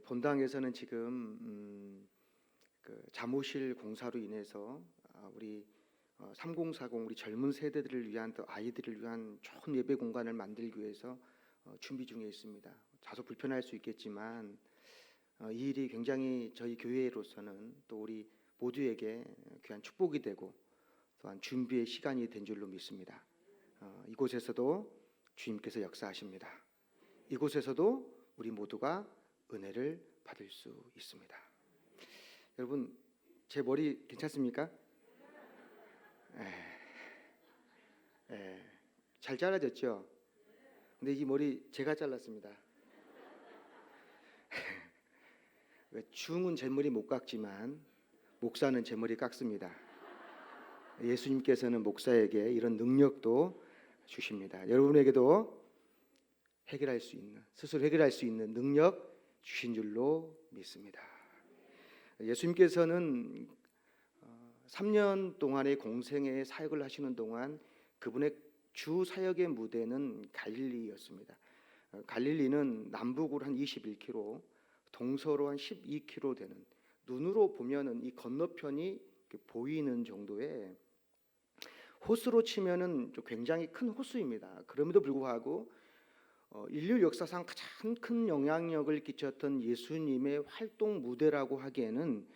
본당에서는 지금 그 잠옷실 공사로 인해서 우리 3040 우리 젊은 세대들을 위한 또 아이들을 위한 좋은 예배 공간을 만들기 위해서 준비 중에 있습니다. 다소 불편할 수 있겠지만 이 일이 굉장히 저희 교회로서는 또 우리 모두에게 귀한 축복이 되고 또한 준비의 시간이 된 줄로 믿습니다. 이곳에서도 주님께서 역사하십니다. 이곳에서도 우리 모두가 은혜를 받을 수 있습니다. 여러분, 제 머리 괜찮습니까? 잘 잘라졌죠? 근데 이 머리 제가 잘랐습니다. 중은 제 머리 못 깎지만 목사는 제 머리 깎습니다. 예수님께서는 목사에게 이런 능력도 주십니다. 여러분에게도 해결할 수 있는, 스스로 해결할 수 있는 능력 주신 줄로 믿습니다. 예수님께서는 3년 동안의 공생의 사역을 하시는 동안 그분의 주 사역의 무대는 갈릴리였습니다. 갈릴리는 남북으로 한 21km, 동서로 한 12km 되는, 눈으로 보면은 이 건너편이 보이는 정도의 호수로 치면은 굉장히 큰 호수입니다. 그럼에도 불구하고 인류 역사상 가장 큰 영향력을 끼쳤던 예수님의 활동 무대라고 하기에는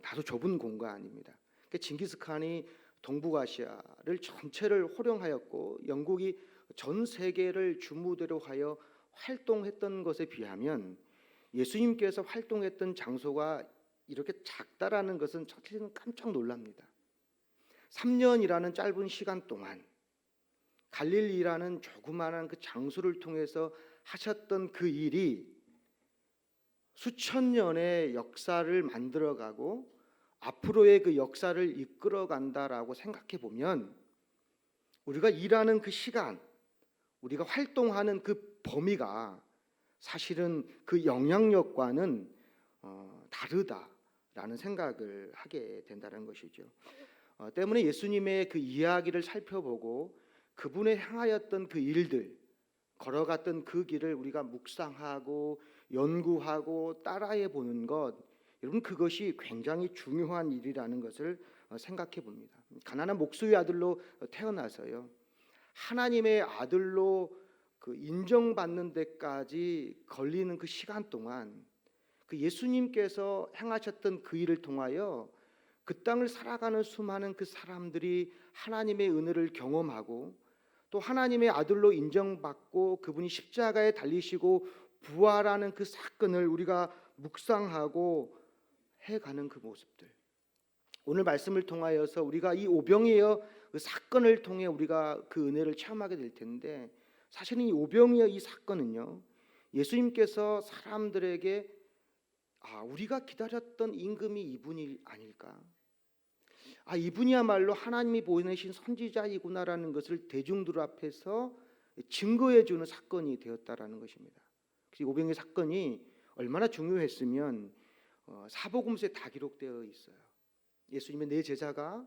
다소 좁은 공간입니다. 징기스칸이 동북아시아를 전체를 호령하였고 영국이 전 세계를 주무대로 하여 활동했던 것에 비하면 예수님께서 활동했던 장소가 이렇게 작다라는 것은 사실은 깜짝 놀랍니다. 3년이라는 짧은 시간 동안 갈릴리라는 조그마한 그 장소를 통해서 하셨던 그 일이 수천 년의 역사를 만들어가고 앞으로의 그 역사를 이끌어간다라고 생각해 보면 우리가 일하는 그 시간, 우리가 활동하는 그 범위가 사실은 그 영향력과는 다르다라는 생각을 하게 된다는 것이죠. 때문에 예수님의 그 이야기를 살펴보고 그분의 행하였던 그 일들, 걸어갔던 그 길을 우리가 묵상하고 연구하고 따라해 보는 것, 여러분 그것이 굉장히 중요한 일이라는 것을 생각해 봅니다. 가난한 목수의 아들로 태어나서요, 하나님의 아들로 그 인정받는 데까지 걸리는 그 시간 동안 그 예수님께서 행하셨던 그 일을 통하여 그 땅을 살아가는 수많은 그 사람들이 하나님의 은혜를 경험하고 또 하나님의 아들로 인정받고 그분이 십자가에 달리시고 부활하는 그 사건을 우리가 묵상하고 해가는 그 모습들, 오늘 말씀을 통하여서 우리가 이 오병이어 그 사건을 통해 우리가 그 은혜를 체험하게 될 텐데, 사실은 이 오병이어 이 사건은요, 예수님께서 사람들에게 우리가 기다렸던 임금이 이분이 아닐까, 이분이야말로 하나님이 보내신 선지자이구나라는 것을 대중들 앞에서 증거해 주는 사건이 되었다라는 것입니다. 이 오병이어 사건이 얼마나 중요했으면 사복음서에 다 기록되어 있어요. 예수님의 네 제자가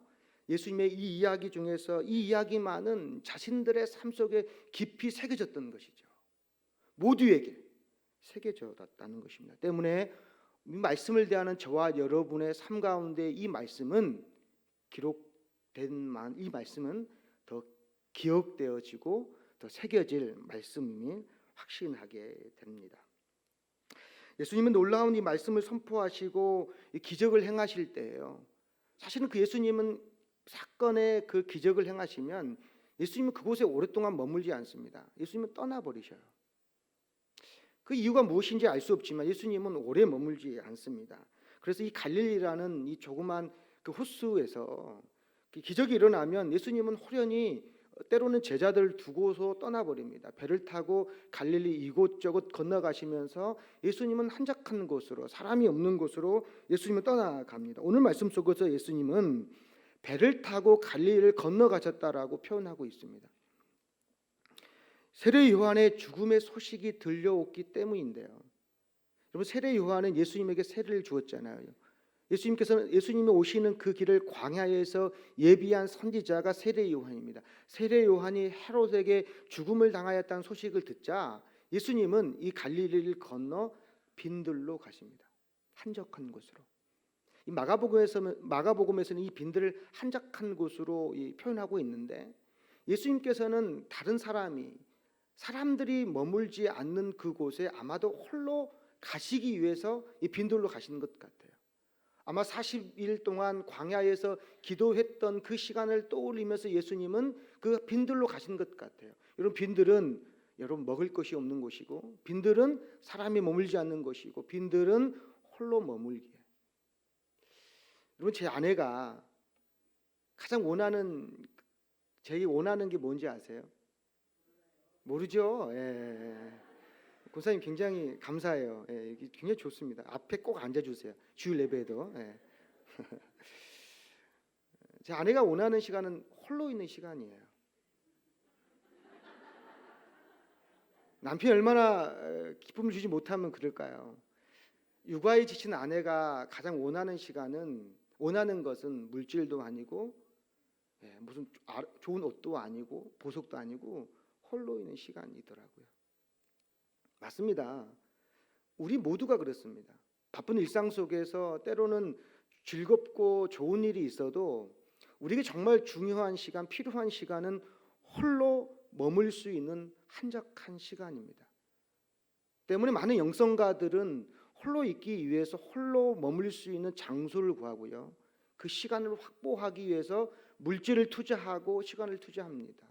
예수님의 이 이야기 중에서 이 이야기만은 자신들의 삶 속에 깊이 새겨졌던 것이죠. 모두에게 새겨졌다는 것입니다. 때문에 이 말씀을 대하는 저와 여러분의 삶 가운데 이 말씀은 기록된 이 말씀은 더 기억되어지고 더 새겨질 말씀이 확신하게 됩니다. 예수님은 놀라운 이 말씀을 선포하시고 이 기적을 행하실 때예요. 사실은 그 예수님은 사건의 그 기적을 행하시면 예수님은 그곳에 오랫동안 머물지 않습니다. 예수님은 떠나버리셔요. 그 이유가 무엇인지 알 수 없지만 예수님은 오래 머물지 않습니다. 그래서 이 갈릴리라는 이 조그만 그 호수에서 기적이 일어나면 예수님은 호련히 때로는 제자들을 두고서 떠나버립니다. 배를 타고 갈릴리 이곳저곳 건너가시면서 예수님은 한적한 곳으로, 사람이 없는 곳으로 예수님은 떠나갑니다. 오늘 말씀 속에서 예수님은 배를 타고 갈릴리를 건너가셨다라고 표현하고 있습니다. 세례 요한의 죽음의 소식이 들려왔기 때문인데요. 여러분, 세례 요한은 예수님에게 세례를 주었잖아요. 예수님이 오시는 그 길을 광야에서 예비한 선지자가 세례 요한입니다. 세례 요한이 헤롯에게 죽음을 당하였다는 소식을 듣자 예수님은 이 갈릴리를 건너 빈들로 가십니다. 한적한 곳으로. 이 마가복음에서는 이 빈들을 한적한 곳으로 표현하고 있는데, 예수님께서는 다른 사람들이 머물지 않는 그곳에 아마도 홀로 가시기 위해서 이 빈들로 가시는 것 같아요. 아마 40일 동안 광야에서 기도했던 그 시간을 떠올리면서 예수님은 그 빈들로 가신 것 같아요. 여러분, 빈들은 먹을 것이 없는 곳이고, 빈들은 사람이 머물지 않는 곳이고, 빈들은 홀로 머물기에. 여러분, 제 아내가 가장 제일 원하는 게 뭔지 아세요? 모르죠? 예. 권사님 굉장히 감사해요. 예, 굉장히 좋습니다. 앞에 꼭 앉아주세요. 주일 예배에도. 예. 제 아내가 원하는 시간은 홀로 있는 시간이에요. 남편이 얼마나 기쁨을 주지 못하면 그럴까요? 육아에 지친 아내가 가장 원하는 것은 물질도 아니고, 무슨 좋은 옷도 아니고 보석도 아니고 홀로 있는 시간이더라고요. 맞습니다. 우리 모두가 그렇습니다. 바쁜 일상 속에서 때로는 즐겁고 좋은 일이 있어도 우리에게 정말 중요한 시간, 필요한 시간은 홀로 머물 수 있는 한적한 시간입니다. 때문에 많은 영성가들은 홀로 있기 위해서 홀로 머물 수 있는 장소를 구하고요, 그 시간을 확보하기 위해서 물질을 투자하고 시간을 투자합니다.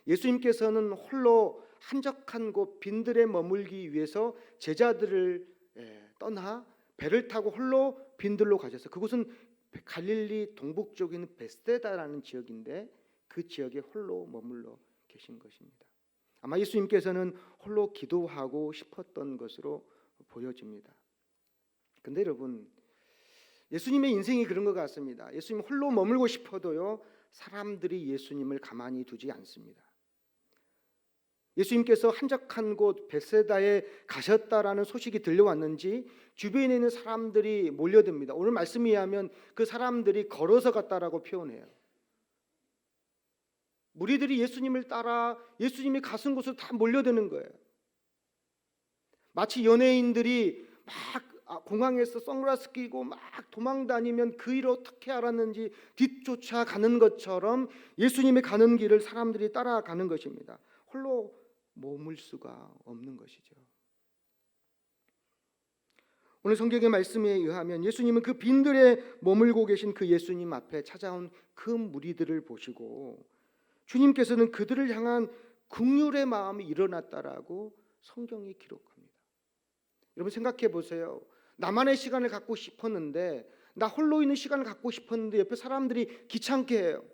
예수님께서는 홀로 한적한 곳 빈들에 머물기 위해서 제자들을 떠나 배를 타고 홀로 빈들로 가셔서, 그곳은 갈릴리 동북쪽인 베스데다라는 지역인데 그 지역에 홀로 머물러 계신 것입니다. 아마 예수님께서는 홀로 기도하고 싶었던 것으로 보여집니다. 근데 여러분, 예수님의 인생이 그런 것 같습니다. 예수님 홀로 머물고 싶어도요, 사람들이 예수님을 가만히 두지 않습니다. 예수님께서 한적한 곳 베세다에 가셨다라는 소식이 들려왔는지 주변에 있는 사람들이 몰려듭니다. 오늘 말씀에 의하면 그 사람들이 걸어서 갔다라고 표현해요. 무리들이 예수님을 따라 예수님이 가신 곳으로 다 몰려드는 거예요. 마치 연예인들이 막 공항에서 선글라스 끼고 막 도망다니면 그 일을 어떻게 알았는지 뒤쫓아가는 것처럼 예수님이 가는 길을 사람들이 따라가는 것입니다. 홀로 머물 수가 없는 것이죠. 오늘 성경의 말씀에 의하면 예수님은 그 빈들에 머물고 계신 그 예수님 앞에 찾아온 그 무리들을 보시고 주님께서는 그들을 향한 긍휼의 마음이 일어났다라고 성경이 기록합니다. 여러분, 생각해 보세요. 나만의 시간을 갖고 싶었는데, 나 홀로 있는 시간을 갖고 싶었는데 옆에 사람들이 귀찮게 해요.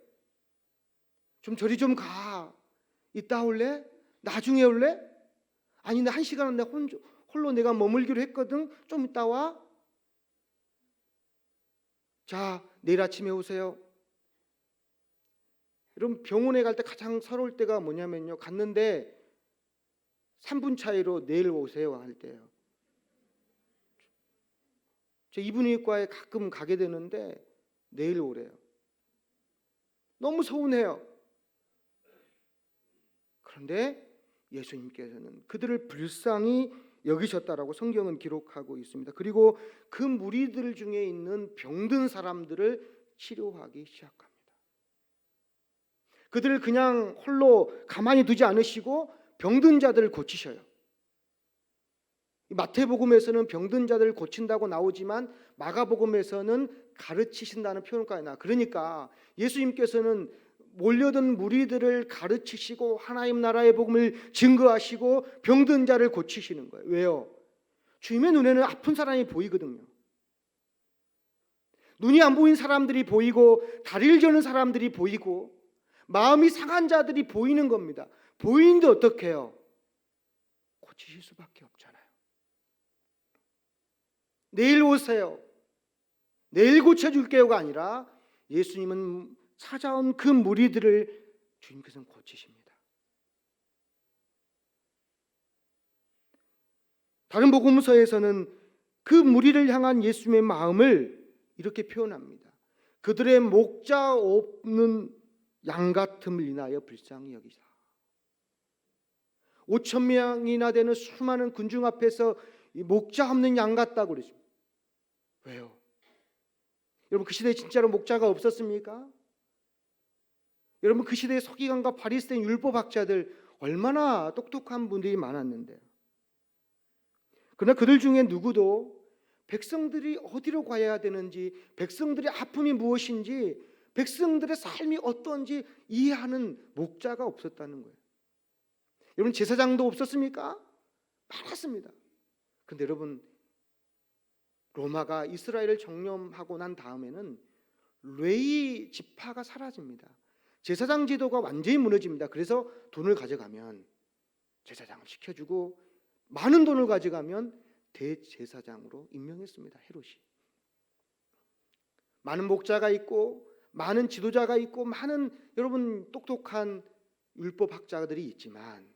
좀 저리 좀 가. 이따 올래? 나중에 올래? 아니, 나 1시간은 내가 홀로 내가 머물기로 했거든. 좀 이따 와. 자, 내일 아침에 오세요. 여러분, 병원에 갈 때 가장 서러울 때가 뭐냐면요, 갔는데 3분 차이로 내일 오세요 할 때예요. 저 이분인후과에 가끔 가게 되는데 내일 오래요. 너무 서운해요. 그런데 예수님께서는 그들을 불쌍히 여기셨다라고 성경은 기록하고 있습니다. 그리고 그 무리들 중에 있는 병든 사람들을 치료하기 시작합니다. 그들을 그냥 홀로 가만히 두지 않으시고 병든 자들을 고치셔요. 마태복음에서는 병든 자들을 고친다고 나오지만 마가복음에서는 가르치신다는 표현까지 나와요. 그러니까 예수님께서는 몰려든 무리들을 가르치시고 하나님 나라의 복음을 증거하시고 병든 자를 고치시는 거예요. 왜요? 주님의 눈에는 아픈 사람이 보이거든요. 눈이 안 보인 사람들이 보이고 다리를 저는 사람들이 보이고 마음이 상한 자들이 보이는 겁니다. 보이는데 어떻게 해요? 고치실 수밖에 없잖아요. 내일 오세요. 내일 고쳐줄게요가 아니라 예수님은 찾아온 그 무리들을 주님께서는 고치십니다. 다른 복음서에서는 그 무리를 향한 예수님의 마음을 이렇게 표현합니다. 그들의 목자 없는 양 같음을 인하여 불쌍히 여기사. 5,000명이나 되는 수많은 군중 앞에서 이 목자 없는 양 같다고 그러십니다. 왜요? 여러분 그 시대에 진짜로 목자가 없었습니까? 여러분 그 시대의 서기관과 바리새인 율법학자들 얼마나 똑똑한 분들이 많았는데요. 그러나 그들 중에 누구도 백성들이 어디로 가야 되는지, 백성들의 아픔이 무엇인지, 백성들의 삶이 어떤지 이해하는 목자가 없었다는 거예요. 여러분 제사장도 없었습니까? 많았습니다. 근데 여러분 로마가 이스라엘을 정령하고 난 다음에는 레위 지파가 사라집니다. 제사장 제도가 완전히 무너집니다. 그래서 돈을 가져가면 제사장을 시켜주고 많은 돈을 가져가면 대제사장으로 임명했습니다. 헤롯이. 많은 목자가 있고 많은 지도자가 있고 많은 여러분 똑똑한 율법학자들이 있지만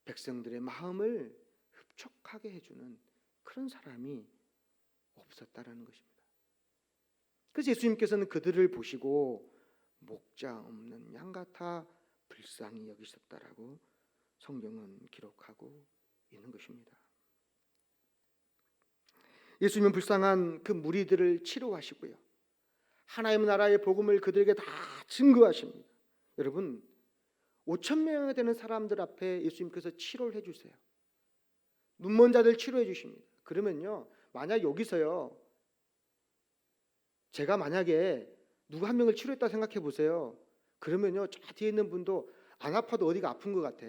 백성들의 마음을 흡족하게 해주는 그런 사람이 없었다라는 것입니다. 그래서 예수님께서는 그들을 보시고 목자 없는 양 같아 불쌍히 여기셨다라고 성경은 기록하고 있는 것입니다. 예수님은 불쌍한 그 무리들을 치료하시고요. 하나님 나라의 복음을 그들에게 다 증거하십니다. 여러분 5천 명이 되는 사람들 앞에 예수님께서 치료를 해주세요. 눈먼 자들 치료해 주십니다. 그러면요 만약 여기서요 제가 만약에 누구 한 명을 치료했다 생각해 보세요. 그러면요 저 뒤에 있는 분도 안 아파도 어디가 아픈 것 같아.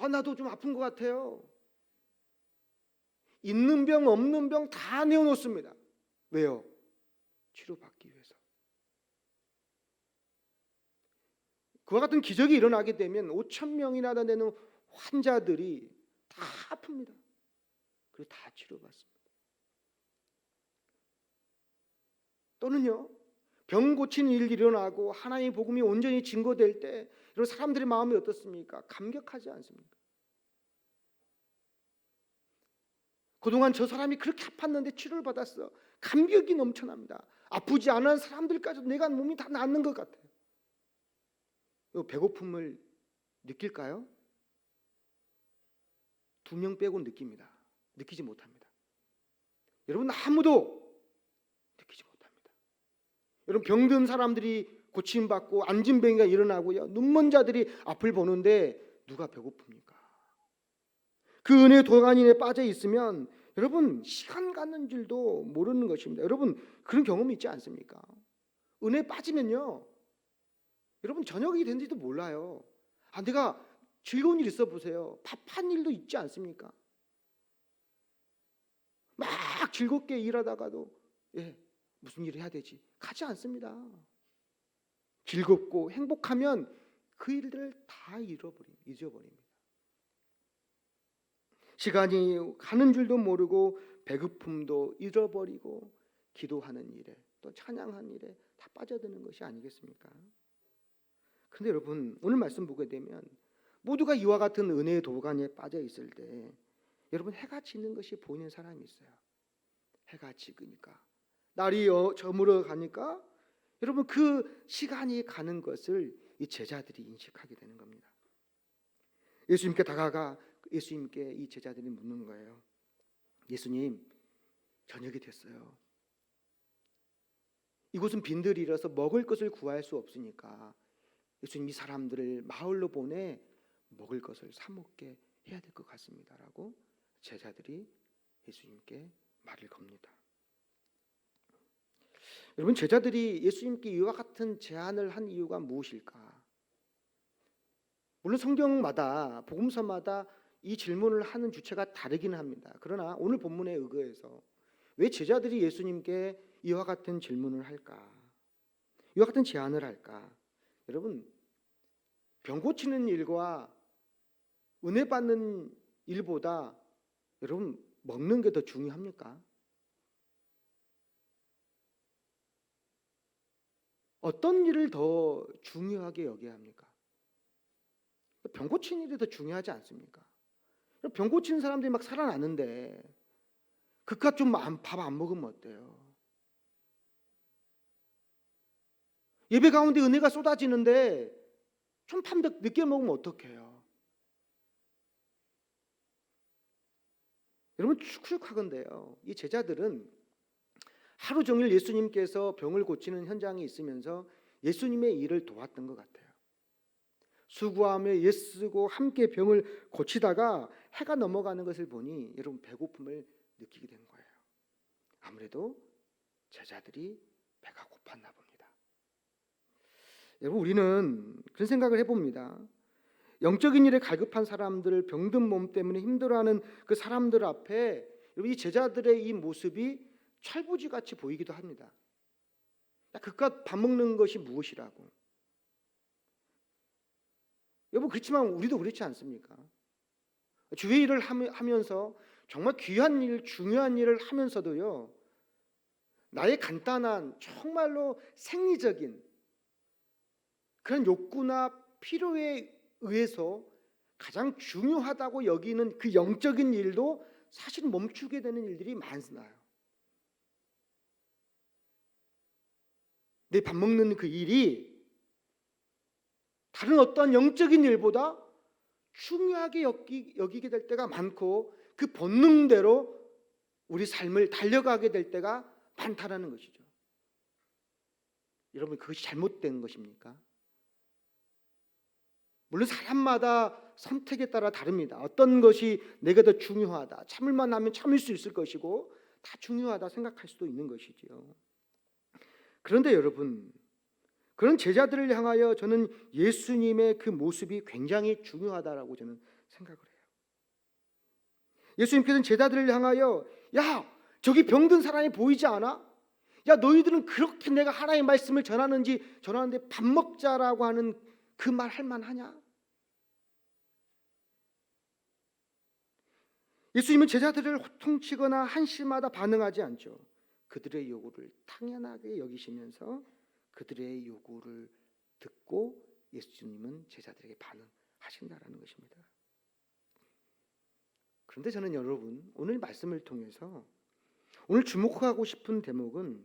나도 좀 아픈 것 같아요. 있는 병 없는 병 다 내어놓습니다. 왜요? 치료받기 위해서. 그와 같은 기적이 일어나게 되면 5천 명이나 되는 환자들이 다 아픕니다. 그리고 다 치료받습니다. 또는요 병 고치는 일이 일어나고 하나님의 복음이 온전히 증거될 때 이런 사람들의 마음이 어떻습니까? 감격하지 않습니까? 그동안 저 사람이 그렇게 아팠는데 치료를 받았어. 감격이 넘쳐납니다. 아프지 않은 사람들까지도 내가 몸이 다 낫는 것 같아요. 배고픔을 느낄까요? 2명 빼고 느낍니다. 느끼지 못합니다. 여러분 아무도 느끼지 못합니다. 여러분 병든 사람들이 고침받고 안진병이가 일어나고요. 눈먼 자들이 앞을 보는데 누가 배고픕니까? 그 은혜의 도가니에 빠져 있으면 여러분 시간 가는 줄도 모르는 것입니다. 여러분 그런 경험이 있지 않습니까? 은혜에 빠지면요 여러분 저녁이 된지도 몰라요. 내가 즐거운 일 있어 보세요. 밥한 일도 있지 않습니까? 막 즐겁게 일하다가도 무슨 일을 해야 되지? 가지 않습니다. 즐겁고 행복하면 그 일들을 다 잊어버립니다. 시간이 가는 줄도 모르고 배고픔도 잃어버리고 기도하는 일에 또 찬양하는 일에 다 빠져드는 것이 아니겠습니까? 그런데 여러분 오늘 말씀 보게 되면 모두가 이와 같은 은혜의 도가니에 빠져 있을 때 여러분 해가 지는 것이 보이는 사람이 있어요. 해가 지니까 날이 저물어 가니까 여러분 그 시간이 가는 것을 이 제자들이 인식하게 되는 겁니다. 예수님께 다가가 예수님께 이 제자들이 묻는 거예요. 예수님 저녁이 됐어요. 이곳은 빈들이라서 먹을 것을 구할 수 없으니까 예수님 이 사람들을 마을로 보내 먹을 것을 사 먹게 해야 될 것 같습니다라고 제자들이 예수님께 말을 겁니다. 여러분 제자들이 예수님께 이와 같은 제안을 한 이유가 무엇일까? 물론 성경마다 복음서마다 이 질문을 하는 주체가 다르기는 합니다. 그러나 오늘 본문에 의거해서 왜 제자들이 예수님께 이와 같은 질문을 할까? 이와 같은 제안을 할까? 여러분 병 고치는 일과 은혜 받는 일보다 여러분 먹는 게 더 중요합니까? 어떤 일을 더 중요하게 여겨야 합니까? 병 고치는 일이 더 중요하지 않습니까? 병 고치는 사람들이 막 살아나는데 그깟 좀 밥 안 먹으면 어때요? 예배 가운데 은혜가 쏟아지는데 좀 밤 늦게 먹으면 어떡해요? 여러분 추측하건대요, 이 제자들은 하루 종일 예수님께서 병을 고치는 현장에 있으면서 예수님의 일을 도왔던 것 같아요. 수고하며 애쓰고 함께 병을 고치다가 해가 넘어가는 것을 보니 여러분 배고픔을 느끼게 된 거예요. 아무래도 제자들이 배가 고팠나 봅니다. 여러분 우리는 그런 생각을 해봅니다. 영적인 일에 갈급한 사람들, 병든 몸 때문에 힘들어하는 그 사람들 앞에 여러분 이 제자들의 이 모습이 철부지같이 보이기도 합니다. 그깟 밥 먹는 것이 무엇이라고. 여러분 그렇지만 우리도 그렇지 않습니까? 주의 일을 하면서 정말 귀한 일, 중요한 일을 하면서도요, 나의 간단한 정말로 생리적인 그런 욕구나 필요에 의해서 가장 중요하다고 여기는 그 영적인 일도 사실 멈추게 되는 일들이 많아요. 내 밥 먹는 그 일이 다른 어떤 영적인 일보다 중요하게 여기게 될 때가 많고 그 본능대로 우리 삶을 달려가게 될 때가 많다라는 것이죠. 여러분 그것이 잘못된 것입니까? 물론 사람마다 선택에 따라 다릅니다. 어떤 것이 내가 더 중요하다, 참을만 하면 참을 수 있을 것이고 다 중요하다 생각할 수도 있는 것이지요. 그런데 여러분 그런 제자들을 향하여 저는 예수님의 그 모습이 굉장히 중요하다라고 저는 생각을 해요. 예수님께서는 제자들을 향하여 야 저기 병든 사람이 보이지 않아? 야 너희들은 그렇게 내가 하나님의 말씀을 전하는데 밥 먹자라고 하는 그 말 할 만하냐? 예수님은 제자들을 호통치거나 한심하다 반응하지 않죠. 그들의 요구를 당연하게 여기시면서 그들의 요구를 듣고 예수님은 제자들에게 반응하신다라는 것입니다. 그런데 저는 여러분 오늘 말씀을 통해서 오늘 주목하고 싶은 대목은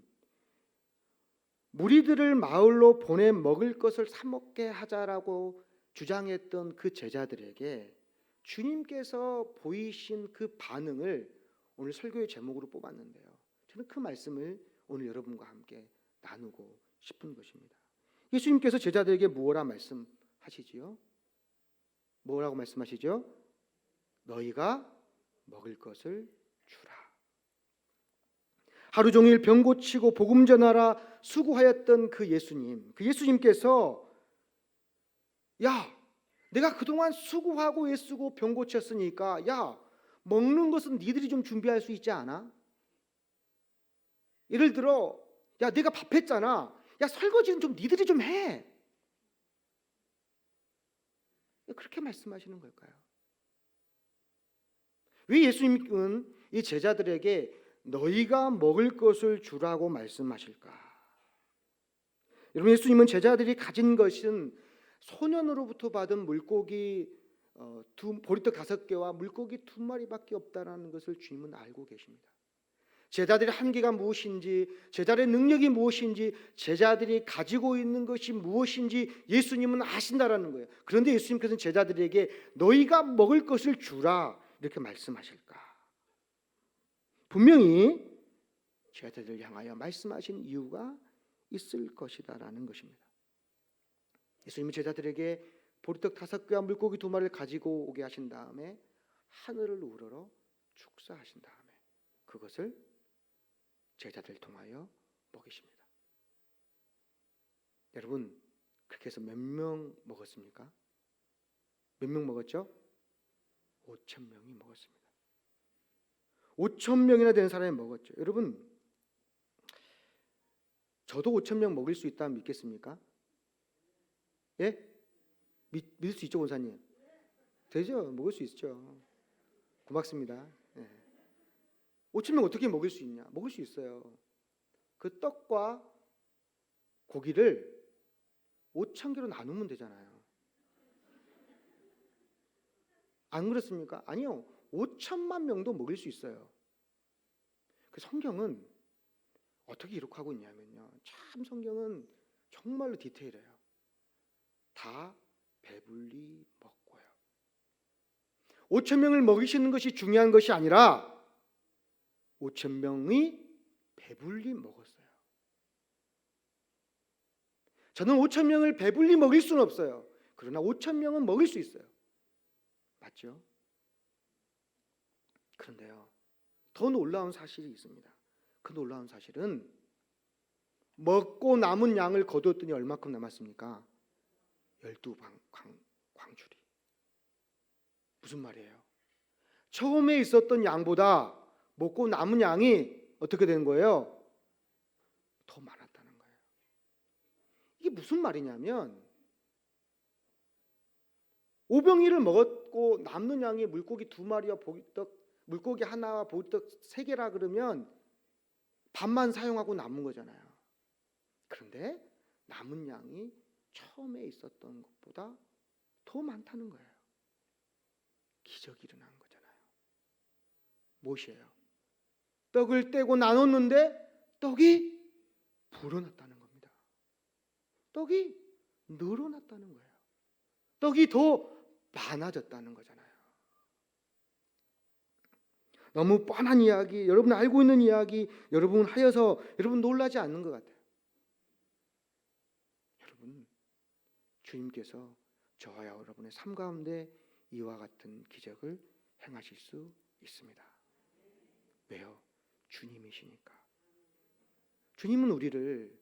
무리들을 마을로 보내 먹을 것을 사 먹게 하자라고 주장했던 그 제자들에게 주님께서 보이신 그 반응을 오늘 설교의 제목으로 뽑았는데요. 저는 그 말씀을 오늘 여러분과 함께 나누고 싶은 것입니다. 예수님께서 제자들에게 뭐라 말씀하시지요? 뭐라고 말씀하시죠? 너희가 먹을 것을 주라. 하루 종일 병 고치고 복음 전하라 수고하였던 그 예수님께서 야 내가 그동안 수고하고 애쓰고 병 고쳤으니까 야 먹는 것은 니들이 좀 준비할 수 있지 않아? 예를 들어 야 내가 밥 했잖아, 야 설거지는 좀 니들이 좀 해. 그렇게 말씀하시는 걸까요? 왜 예수님은 이 제자들에게 너희가 먹을 것을 주라고 말씀하실까? 여러분 예수님은 제자들이 가진 것은 소년으로부터 받은 물고기 보리떡 5개와 물고기 2마리밖에 없다라는 것을 주님은 알고 계십니다. 제자들의 한계가 무엇인지, 제자들의 능력이 무엇인지, 제자들이 가지고 있는 것이 무엇인지 예수님은 아신다라는 거예요. 그런데 예수님께서는 제자들에게 너희가 먹을 것을 주라 이렇게 말씀하실까? 분명히 제자들을 향하여 말씀하신 이유가 있을 것이다라는 것입니다. 예수님은 제자들에게 보리떡 5개와 물고기 2마리를 가지고 오게 하신 다음에 하늘을 우러러 축사하신 다음에 그것을 제자들 통하여 먹이십니다. 여러분 그렇게 해서 몇 명 먹었습니까? 몇 명 먹었죠? 5,000명이 먹었습니다. 5,000명이나 되는 사람이 먹었죠. 여러분 저도 5,000명 먹일 수 있다면 믿겠습니까? 예? 믿을 수 있죠, 원사님? 되죠? 먹을 수 있죠. 고맙습니다. 예. 5,000명 어떻게 먹일 수 있냐? 먹을 수 있어요. 그 떡과 고기를 5,000개로 나누면 되잖아요. 안 그렇습니까? 아니요. 5천만 명도 먹일 수 있어요. 그 성경은 어떻게 기록하고 있냐면요. 참 성경은 정말로 디테일해요. 다 배불리 먹고요. 5,000명을 먹이시는 것이 중요한 것이 아니라 5천 명이 배불리 먹었어요. 저는 5천 명을 배불리 먹일 수는 없어요. 그러나 5천 명은 먹일 수 있어요. 맞죠? 그런데요, 더 놀라운 사실이 있습니다. 그 놀라운 사실은 먹고 남은 양을 거두었더니 얼마큼 남았습니까? 12광줄이. 무슨 말이에요? 처음에 있었던 양보다 먹고 남은 양이 어떻게 되는 거예요? 더 많았다는 거예요. 이게 무슨 말이냐면 오병이를 먹었고 남는 양이 물고기 2마리와 보리떡, 물고기 하나와 보리떡 3개라 그러면 반만 사용하고 남은 거잖아요. 그런데 남은 양이 처음에 있었던 것보다 더 많다는 거예요. 기적이 일어난 거잖아요. 무엇이에요? 떡을 떼고 나눴는데 떡이 불어났다는 겁니다. 떡이 늘어났다는 거예요. 떡이 더 많아졌다는 거잖아요. 너무 뻔한 이야기, 여러분 알고 있는 이야기, 여러분 하여서 여러분 놀라지 않는 것 같아요. 여러분, 주님께서 저와 여러분의 삶 가운데 이와 같은 기적을 행하실 수 있습니다. 왜요? 주님이시니까. 주님은 우리를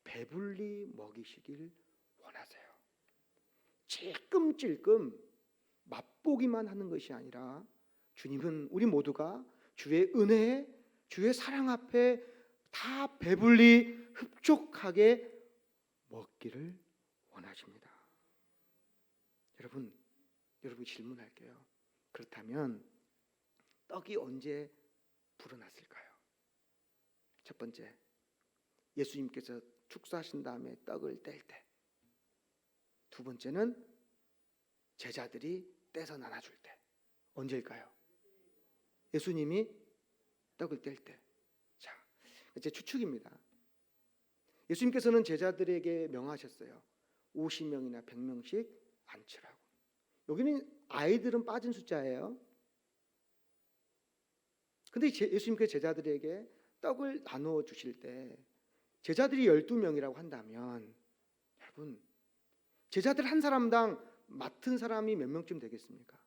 배불리 먹이시길 원하세요. 찔끔찔끔 맛보기만 하는 것이 아니라 주님은 우리 모두가 주의 은혜에, 주의 사랑 앞에 다 배불리 흡족하게 먹기를 원하십니다. 여러분 질문할게요. 그렇다면 떡이 언제 불어났을까요? 첫 번째, 예수님께서 축사하신 다음에 떡을 뗄 때. 두 번째는 제자들이 떼서 나눠줄 때. 언제일까요? 예수님이 떡을 뗄 때. 자, 이제 추측입니다. 예수님께서는 제자들에게 명하셨어요. 50명이나 100명씩 앉히라고. 여기는 아이들은 빠진 숫자예요. 근데 예수님께서 제자들에게 떡을 나누어 주실 때 제자들이 12명이라고 한다면 여러분, 제자들 한 사람당 맡은 사람이 몇 명쯤 되겠습니까?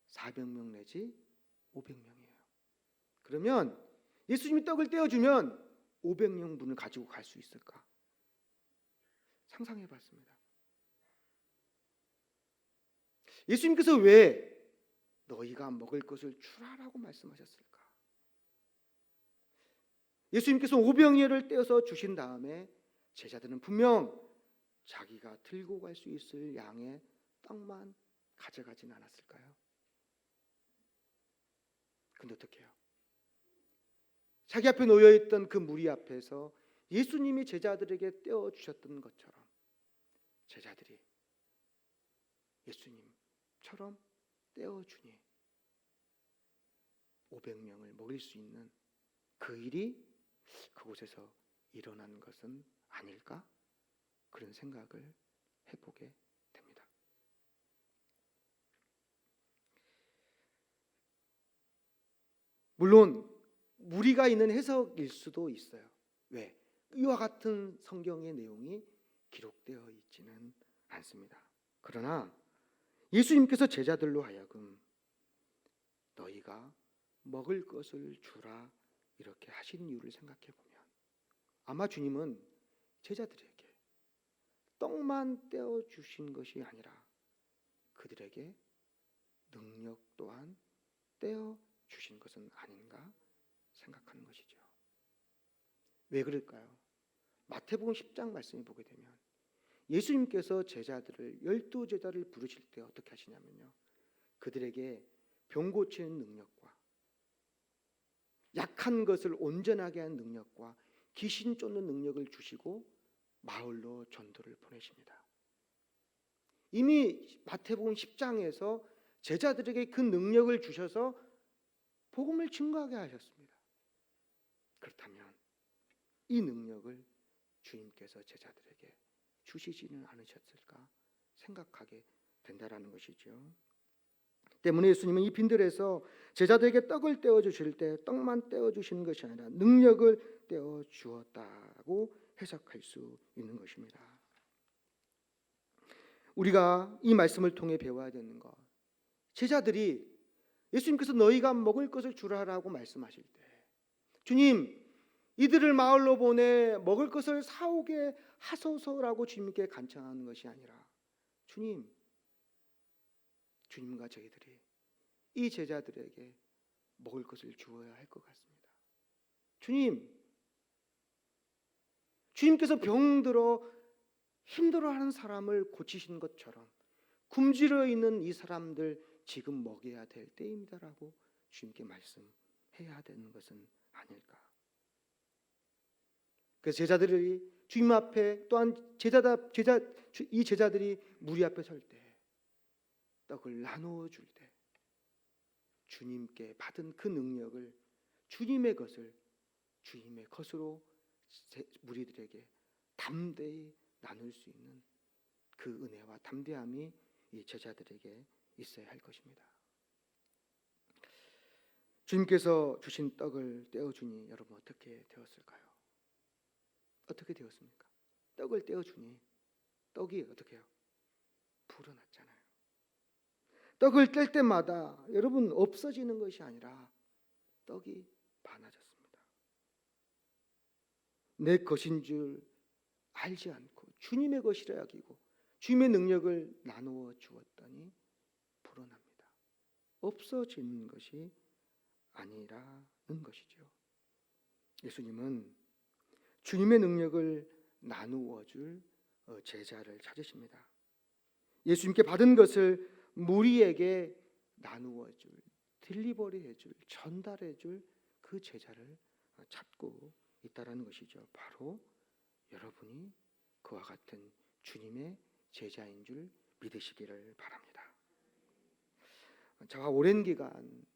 400명 내지 500명이에요. 그러면 예수님이 떡을 떼어주면 500명분을 가지고 갈 수 있을까? 상상해 봤습니다. 예수님께서 왜 너희가 먹을 것을 주라라고 말씀하셨을까? 예수님께서 오병이어를 떼어서 주신 다음에 제자들은 분명 자기가 들고 갈 수 있을 양의 떡만 가져가진 않았을까요? 근데 어떻게 해요? 자기 앞에 놓여있던 그 무리 앞에서 예수님이 제자들에게 떼어주셨던 것처럼 제자들이 예수님처럼 떼어주니 500명을 먹일 수 있는 그 일이 그곳에서 일어난 것은 아닐까? 그런 생각을 해보게 됩니다. 물론 무리가 있는 해석일 수도 있어요. 왜? 이와 같은 성경의 내용이 기록되어 있지는 않습니다. 그러나 예수님께서 제자들로 하여금 너희가 먹을 것을 주라 이렇게 하신 이유를 생각해 보면 아마 주님은 제자들에게 떡만 떼어 주신 것이 아니라 그들에게 능력 또한 떼어 주신 것은 아닌가 생각하는 것이죠. 왜 그럴까요? 마태복음 10장 말씀을 보게 되면 예수님께서 제자들을 12제자를 부르실 때 어떻게 하시냐면요, 그들에게 병 고치는 능력과 약한 것을 온전하게 하는 능력과 귀신 쫓는 능력을 주시고 마을로 전도를 보내십니다. 이미 마태복음 10장에서 제자들에게 그 능력을 주셔서 복음을 증거하게 하셨습니다. 그렇다면 이 능력을 주님께서 제자들에게 주시지는 않으셨을까 생각하게 된다라는 것이죠. 때문에 예수님은 이 빈들에서 제자들에게 떡을 떼어 주실 때 떡만 떼어 주시는 것이 아니라 능력을 떼어 주었다고 해석할 수 있는 것입니다. 우리가 이 말씀을 통해 배워야 되는 것, 제자들이 예수님께서 너희가 먹을 것을 주라라고 말씀하실 때 주님 이들을 마을로 보내 먹을 것을 사오게 하소서라고 주님께 간청하는 것이 아니라 주님과 저희들이 이 제자들에게 먹을 것을 주어야 할 것 같습니다. 주님께서 병들어 힘들어하는 사람을 고치신 것처럼 굶주려 있는 이 사람들 지금 먹여야 될 때입니다라고 주님께 말씀해야 되는 것은 아닐까. 그 제자들이 주님 앞에 또한 이 제자들이 무리 앞에 설 때 떡을 나누어 줄 때 주님께 받은 그 능력을 주님의 것으로 무리들에게 담대히 나눌 수 있는 그 은혜와 담대함이 이 제자들에게 있어야 할 것입니다. 주님께서 주신 떡을 떼어주니 여러분 어떻게 되었을까요? 어떻게 되었습니까? 떡을 떼어주니 떡이 어떻게 해요? 불어났잖아요. 떡을 뗄 때마다 여러분 없어지는 것이 아니라 떡이 많아졌습니다. 내 것인 줄 알지 않고 주님의 것이라 여기고 주님의 능력을 나누어 주었더니 불어납니다. 없어지는 것이 아니라는 것이죠. 예수님은 주님의 능력을 나누어 줄 제자를 찾으십니다. 예수님께 받은 것을 무리에게 나누어 줄, 딜리버리 해줄, 전달해 줄 그 제자를 찾고 있다라는 것이죠. 바로 여러분이 그와 같은 주님의 제자인 줄 믿으시기를 바랍니다. 저와 오랜 기간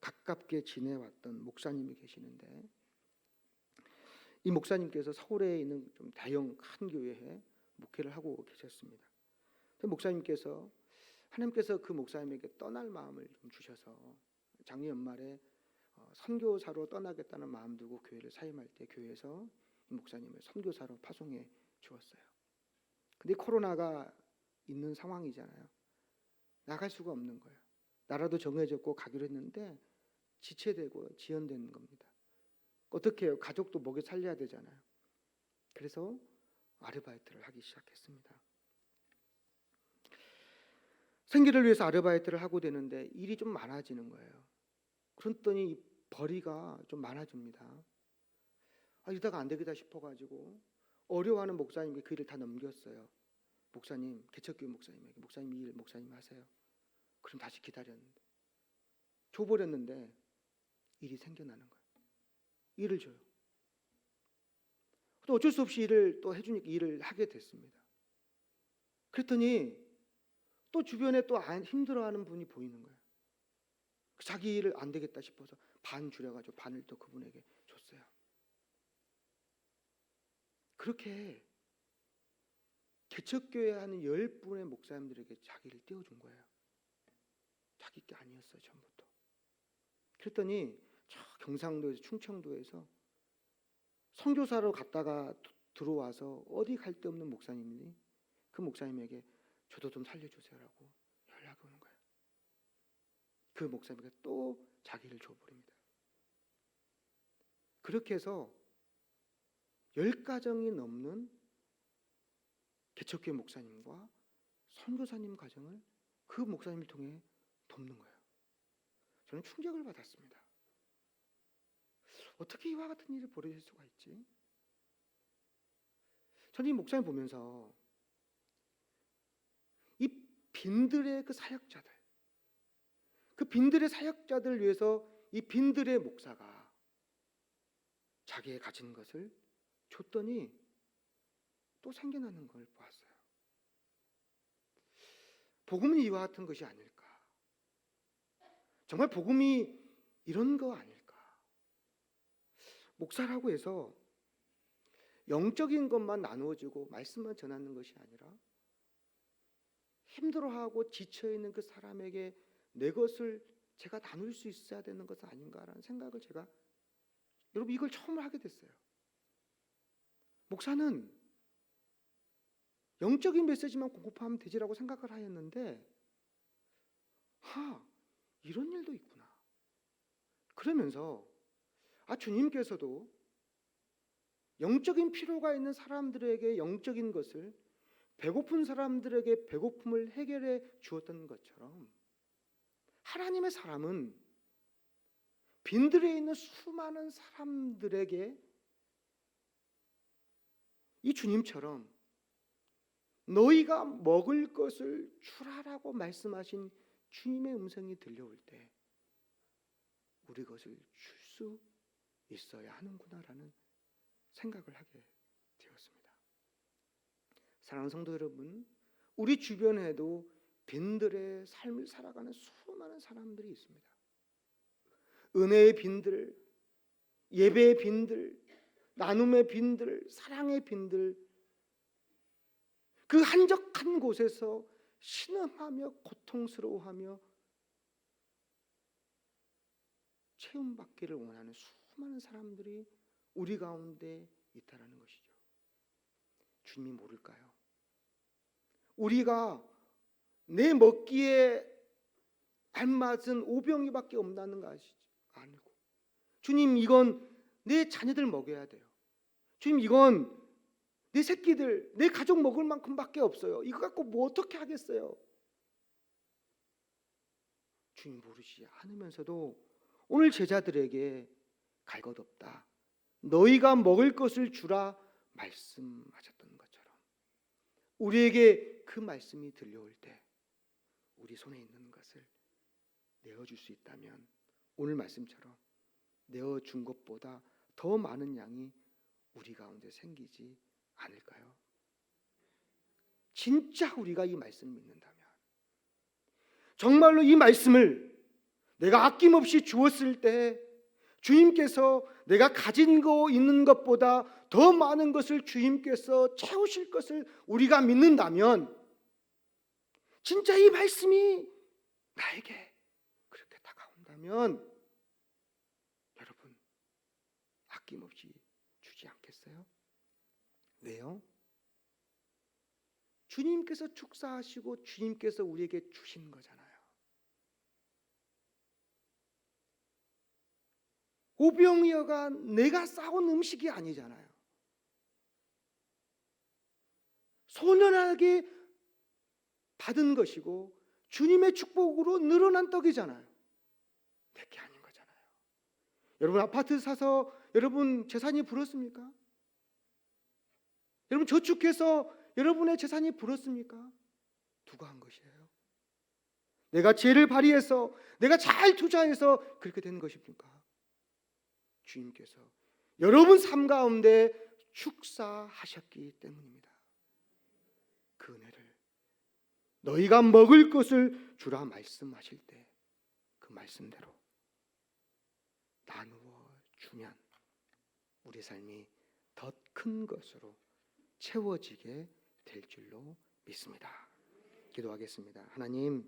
가깝게 지내왔던 목사님이 계시는데 이 목사님께서 서울에 있는 좀 대형 큰 교회에 목회를 하고 계셨습니다. 목사님께서 하나님께서 그 목사님에게 떠날 마음을 좀 주셔서 작년 연말에 선교사로 떠나겠다는 마음 두고 교회를 사임할 때 교회에서 이 목사님을 선교사로 파송해 주었어요. 근데 코로나가 있는 상황이잖아요. 나갈 수가 없는 거예요. 나라도 정해졌고 가기로 했는데 지체되고 지연되는 겁니다. 어떻게 해요? 가족도 먹여 살려야 되잖아요. 그래서 아르바이트를 하기 시작했습니다. 생계를 위해서 아르바이트를 하고 되는데 일이 좀 많아지는 거예요. 그랬더니 이 벌이가 좀 많아집니다. 이러다가 안 되겠다 싶어가지고 어려워하는 목사님께 그 일을 다 넘겼어요. 목사님, 개척교회 목사님에게 목사님 이 일 목사님 하세요. 그럼 다시 기다렸는데 줘버렸는데 일이 생겨나는 거예요. 일을 줘요. 또 어쩔 수 없이 일을 또 해주니까 일을 하게 됐습니다. 그랬더니 또 주변에 또 힘들어하는 분이 보이는 거예요. 자기 일을 안 되겠다 싶어서 반 줄여가지고 반을 또 그분에게 줬어요. 그렇게 개척교회 하는 10분의 목사님들에게 자기를 띄워준 거예요. 자기 게 아니었어요, 처음부터. 그랬더니 저 경상도에서 충청도에서 선교사로 갔다가 들어와서 어디 갈 데 없는 목사님이 그 목사님에게 저도 좀 살려주세요라고 연락이 오는 거예요. 그 목사님에게 또 자기를 줘버립니다. 그렇게 해서 10가정이 넘는 개척교회 목사님과 선교사님 가정을 그 목사님을 통해 돕는 거예요. 저는 충격을 받았습니다. 어떻게 이와 같은 일이 벌어질 수가 있지? 저는 이 목사님 보면서 이 빈들의 그 사역자들, 그 빈들의 사역자들을 위해서 이 빈들의 목사가 자기의 가진 것을 줬더니 또 생겨나는 걸 보았어요. 복음은 이와 같은 것이 아닐까? 정말 복음이 이런 거 아닐까? 목사라고 해서 영적인 것만 나누어주고 말씀만 전하는 것이 아니라 힘들어하고 지쳐있는 그 사람에게 내 것을 제가 나눌 수 있어야 되는 것은 아닌가라는 생각을 제가 여러분 이걸 처음 하게 됐어요. 목사는 영적인 메시지만 공급하면 되지라고 생각을 하였는데 이런 일도 있구나. 그러면서 주님께서도 영적인 필요가 있는 사람들에게 영적인 것을, 배고픈 사람들에게 배고픔을 해결해 주었던 것처럼 하나님의 사람은 빈들에 있는 수많은 사람들에게 이 주님처럼 너희가 먹을 것을 주라라고 말씀하신 주님의 음성이 들려올 때 우리 것을 줄 수 있어야 하는구나라는 생각을 하게 되었습니다. 사랑하는 성도 여러분, 우리 주변에도 빈들의 삶을 살아가는 수많은 사람들이 있습니다. 은혜의 빈들, 예배의 빈들, 나눔의 빈들, 사랑의 빈들, 그 한적한 곳에서 신음하며 고통스러워하며 채움받기를 원하는 수많은 사람들이 우리 가운데 있다라는 것이죠. 주님이 모를까요? 우리가 내 먹기에 알맞은 오병이밖에 없다는 거 아시죠? 알고, 주님 이건 내 자녀들 먹여야 돼요. 주님 이건 내 새끼들, 내 가족 먹을 만큼밖에 없어요. 이거 갖고 뭐 어떻게 하겠어요? 주님 모르시지 않으면서도 오늘 제자들에게 갈 것 없다, 너희가 먹을 것을 주라 말씀하셨던 것처럼 우리에게 그 말씀이 들려올 때 우리 손에 있는 것을 내어줄 수 있다면 오늘 말씀처럼 내어준 것보다 더 많은 양이 우리 가운데 생기지 않을까요? 진짜 우리가 이 말씀을 믿는다면, 정말로 이 말씀을 내가 아낌없이 주었을 때 주님께서 내가 가진 거 있는 것보다 더 많은 것을 주님께서 채우실 것을 우리가 믿는다면, 진짜 이 말씀이 나에게 그렇게 다가온다면 여러분 아낌없이 주지 않겠어요? 왜요? 주님께서 축사하시고 주님께서 우리에게 주신 거잖아요. 오병이어가 내가 싸온 음식이 아니잖아요. 소년에게 받은 것이고 주님의 축복으로 늘어난 떡이잖아요. 내게 아닌 거잖아요. 여러분 아파트 사서 여러분 재산이 불었습니까? 여러분 저축해서 여러분의 재산이 불었습니까? 누가 한 것이에요? 내가 죄를 발휘해서 내가 잘 투자해서 그렇게 된 것입니까? 주님께서 여러분 삶 가운데 축사하셨기 때문입니다. 그 은혜를 너희가 먹을 것을 주라 말씀하실 때 그 말씀대로 나누어 주면 우리 삶이 더 큰 것으로 채워지게 될 줄로 믿습니다. 기도하겠습니다. 하나님,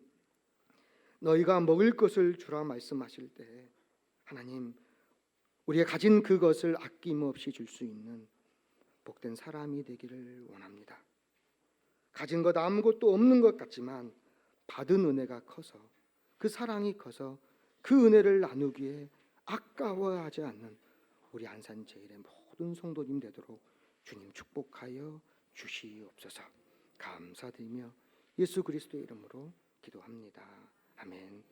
너희가 먹을 것을 주라 말씀하실 때 하나님, 우리가 가진 그것을 아낌없이 줄 수 있는 복된 사람이 되기를 원합니다. 가진 것 아무것도 없는 것 같지만 받은 은혜가 커서, 그 사랑이 커서 그 은혜를 나누기에 아까워하지 않는 우리 안산제일의 모든 성도님 되도록 주님 축복하여 주시옵소서. 감사드리며 예수 그리스도의 이름으로 기도합니다. 아멘.